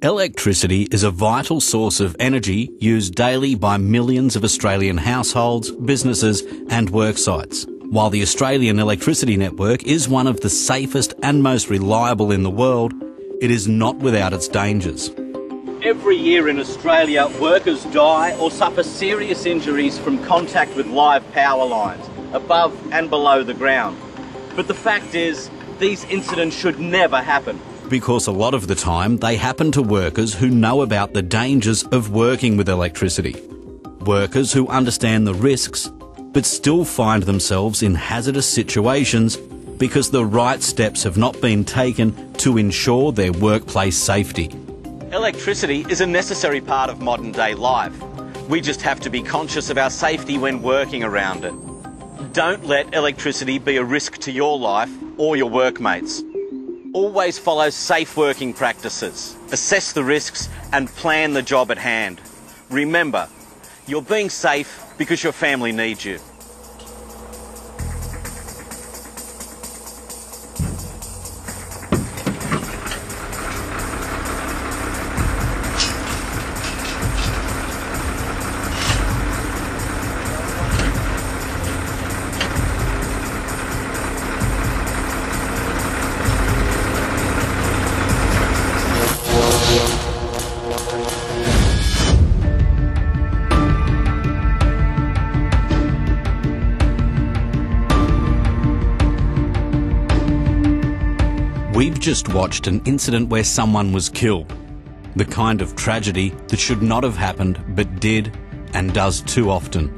Electricity is a vital source of energy used daily by millions of Australian households, businesses and work sites. While the Australian electricity network is one of the safest and most reliable in the world, it is not without its dangers. Every year in Australia, workers die or suffer serious injuries from contact with live power lines, above and below the ground. But the fact is, these incidents should never happen. Because a lot of the time they happen to workers who know about the dangers of working with electricity. Workers who understand the risks but still find themselves in hazardous situations because the right steps have not been taken to ensure their workplace safety. Electricity is a necessary part of modern day life. We just have to be conscious of our safety when working around it. Don't let electricity be a risk to your life or your workmates. Always follow safe working practices, assess the risks and plan the job at hand. Remember, you're being safe because your family needs you. We've just watched an incident where someone was killed. The kind of tragedy that should not have happened but did and does too often.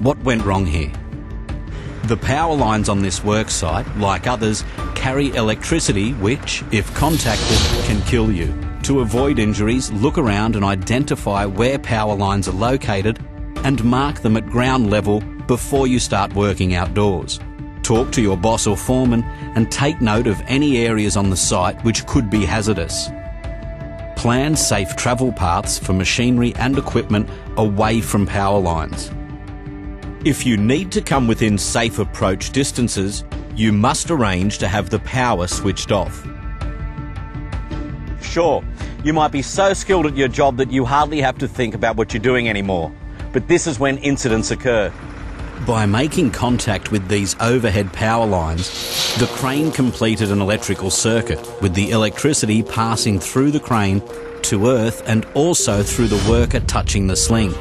What went wrong here? The power lines on this work site, like others, carry electricity which, if contacted, can kill you. To avoid injuries, look around and identify where power lines are located and mark them at ground level before you start working outdoors. Talk to your boss or foreman and take note of any areas on the site which could be hazardous. Plan safe travel paths for machinery and equipment away from power lines. If you need to come within safe approach distances, you must arrange to have the power switched off. Sure, you might be so skilled at your job that you hardly have to think about what you're doing anymore. But this is when incidents occur. By making contact with these overhead power lines, the crane completed an electrical circuit, with the electricity passing through the crane to earth and also through the worker touching the sling.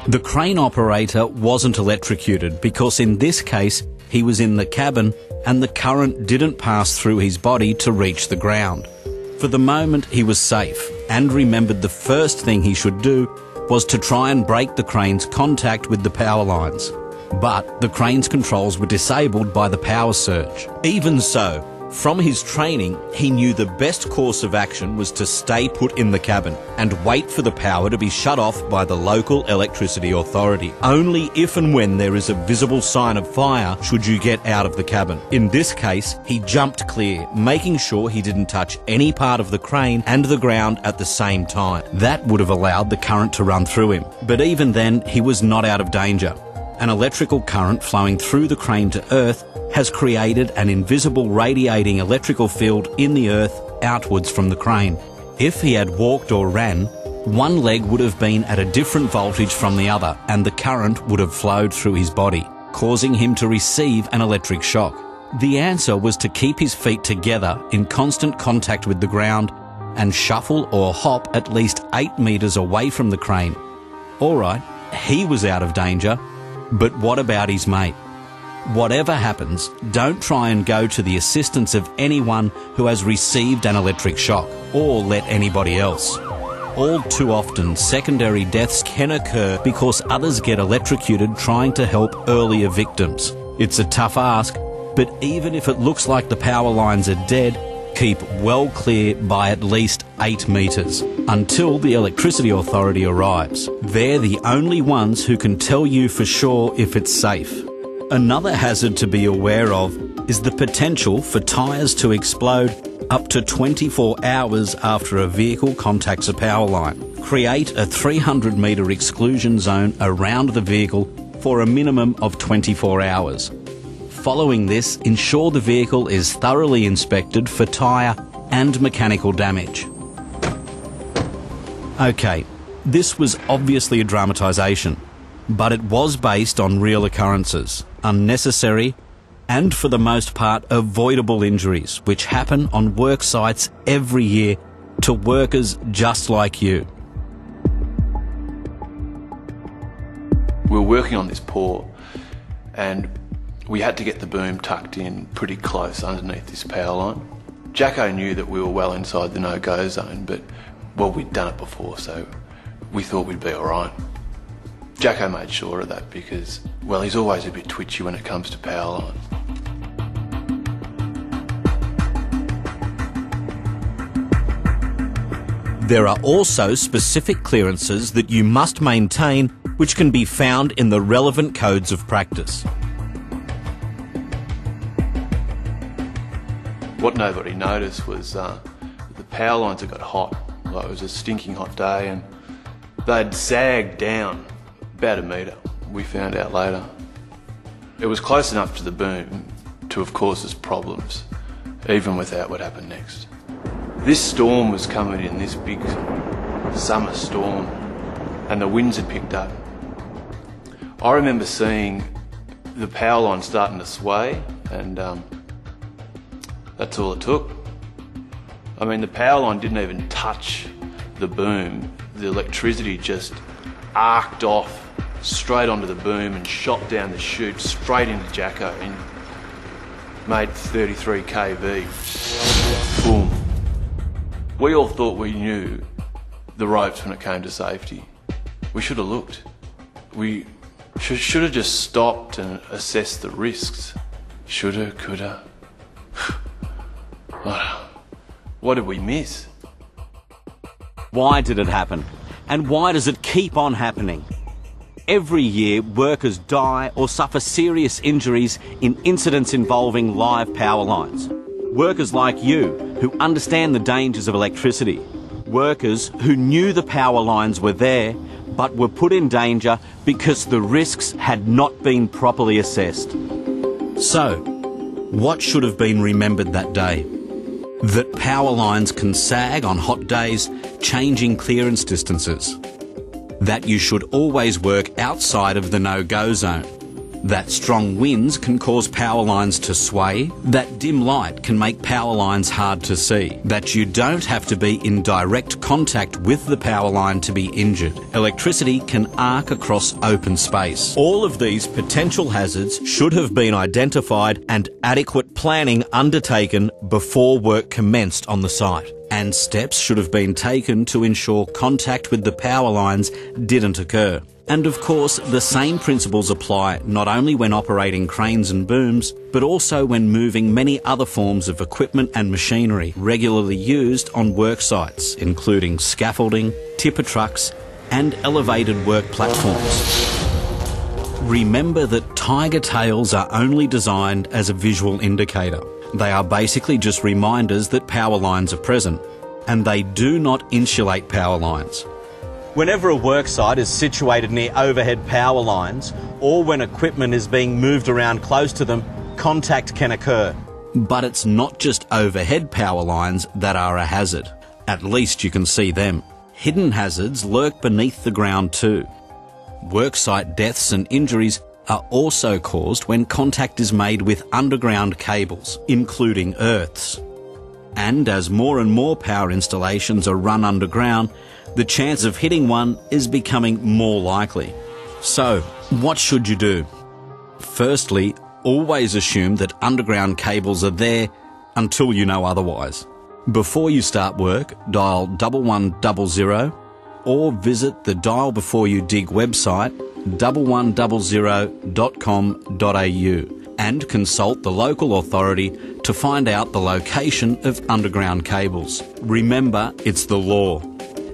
The crane operator wasn't electrocuted because in this case he was in the cabin and the current didn't pass through his body to reach the ground. For the moment he was safe and remembered the first thing he should do was to try and break the crane's contact with the power lines. But the crane's controls were disabled by the power surge. Even so, from his training, he knew the best course of action was to stay put in the cabin and wait for the power to be shut off by the local electricity authority. Only if and when there is a visible sign of fire should you get out of the cabin. In this case, he jumped clear, making sure he didn't touch any part of the crane and the ground at the same time. That would have allowed the current to run through him. But even then, he was not out of danger. An electrical current flowing through the crane to earth has created an invisible radiating electrical field in the earth outwards from the crane. If he had walked or ran, one leg would have been at a different voltage from the other and the current would have flowed through his body, causing him to receive an electric shock. The answer was to keep his feet together in constant contact with the ground and shuffle or hop at least 8 metres away from the crane. All right, he was out of danger, but what about his mate? Whatever happens, don't try and go to the assistance of anyone who has received an electric shock, or let anybody else. All too often, secondary deaths can occur because others get electrocuted trying to help earlier victims. It's a tough ask, but even if it looks like the power lines are dead, keep well clear by at least 8 metres until the electricity authority arrives. They're the only ones who can tell you for sure if it's safe. Another hazard to be aware of is the potential for tyres to explode up to 24 hours after a vehicle contacts a power line. Create a 300-metre exclusion zone around the vehicle for a minimum of 24 hours. Following this, ensure the vehicle is thoroughly inspected for tyre and mechanical damage. Okay, this was obviously a dramatisation, but it was based on real occurrences, unnecessary and for the most part avoidable injuries which happen on work sites every year to workers just like you. We were working on this pour and we had to get the boom tucked in pretty close underneath this power line. Jacko knew that we were well inside the no-go zone, but, well, we'd done it before, so we thought we'd be all right. Jacko made sure of that because, well, he's always a bit twitchy when it comes to power lines. There are also specific clearances that you must maintain which can be found in the relevant codes of practice. What nobody noticed was the power lines had got hot. Like, it was a stinking hot day and they'd sagged down about a metre, we found out later. It was close enough to the boom to have caused us problems, even without what happened next. This storm was coming in, this big summer storm, and the winds had picked up. I remember seeing the power line starting to sway, and that's all it took. I mean, the power line didn't even touch the boom. The electricity just arced off straight onto the boom and shot down the chute straight into Jacko and made 33 kV. Boom. We all thought we knew the ropes when it came to safety. We should have looked. We should have just stopped and assessed the risks. Shoulda, coulda. What did we miss? Why did it happen? And why does it keep on happening? Every year, workers die or suffer serious injuries in incidents involving live power lines. Workers like you, who understand the dangers of electricity. Workers who knew the power lines were there, but were put in danger because the risks had not been properly assessed. So, what should have been remembered that day? That power lines can sag on hot days, changing clearance distances. That you should always work outside of the no-go zone. That strong winds can cause power lines to sway. That dim light can make power lines hard to see. That you don't have to be in direct contact with the power line to be injured. Electricity can arc across open space. All of these potential hazards should have been identified and adequate planning undertaken before work commenced on the site. And steps should have been taken to ensure contact with the power lines didn't occur. And of course, the same principles apply not only when operating cranes and booms, but also when moving many other forms of equipment and machinery regularly used on work sites, including scaffolding, tipper trucks, and elevated work platforms. Remember that tiger tails are only designed as a visual indicator. They are basically just reminders that power lines are present, and they do not insulate power lines. Whenever a worksite is situated near overhead power lines, or when equipment is being moved around close to them, contact can occur. But it's not just overhead power lines that are a hazard. At least you can see them. Hidden hazards lurk beneath the ground too. Worksite deaths and injuries are also caused when contact is made with underground cables, including earths. And as more and more power installations are run underground, the chance of hitting one is becoming more likely. So, what should you do? Firstly, always assume that underground cables are there until you know otherwise. Before you start work, dial 1100 or visit the Dial Before You Dig website 1100.com.au and consult the local authority to find out the location of underground cables. Remember, it's the law.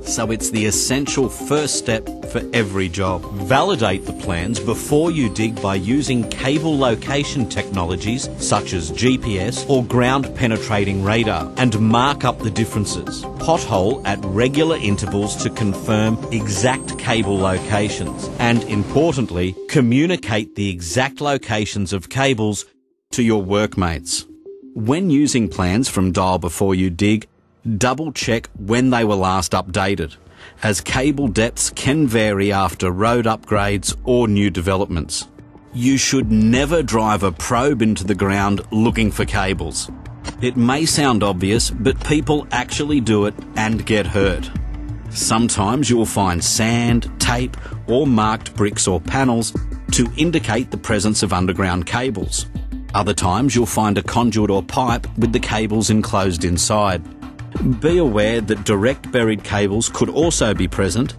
So it's the essential first step for every job. Validate the plans before you dig by using cable location technologies such as GPS or ground penetrating radar and mark up the differences. Pothole at regular intervals to confirm exact cable locations and, importantly, communicate the exact locations of cables to your workmates. When using plans from Dial Before You Dig, double check when they were last updated. as cable depths can vary after road upgrades or new developments. You should never drive a probe into the ground looking for cables. It may sound obvious, but people actually do it and get hurt. Sometimes you'll find sand, tape, or marked bricks or panels to indicate the presence of underground cables. Other times you'll find a conduit or pipe with the cables enclosed inside. Be aware that direct buried cables could also be present,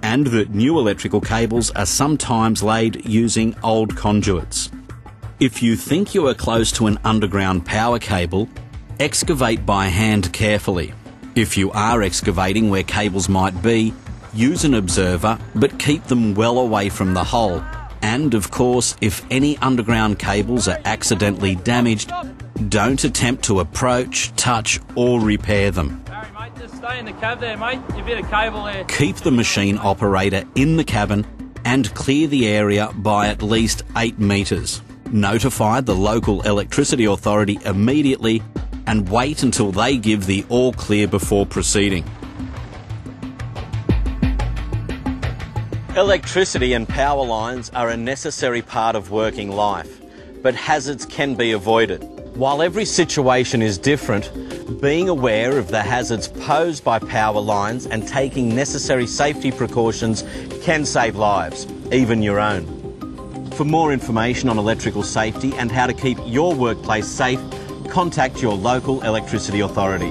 and that new electrical cables are sometimes laid using old conduits. If you think you are close to an underground power cable, excavate by hand carefully. If you are excavating where cables might be, use an observer, but keep them well away from the hole. And of course, if any underground cables are accidentally damaged, don't attempt to approach, touch or repair them. Barry, mate, just stay in the cab there, mate. You've hit a cable there. Keep the machine operator in the cabin and clear the area by at least 8 metres. Notify the local electricity authority immediately and wait until they give the all clear before proceeding. Electricity and power lines are a necessary part of working life, but hazards can be avoided. While every situation is different, being aware of the hazards posed by power lines and taking necessary safety precautions can save lives, even your own. For more information on electrical safety and how to keep your workplace safe, contact your local electricity authority.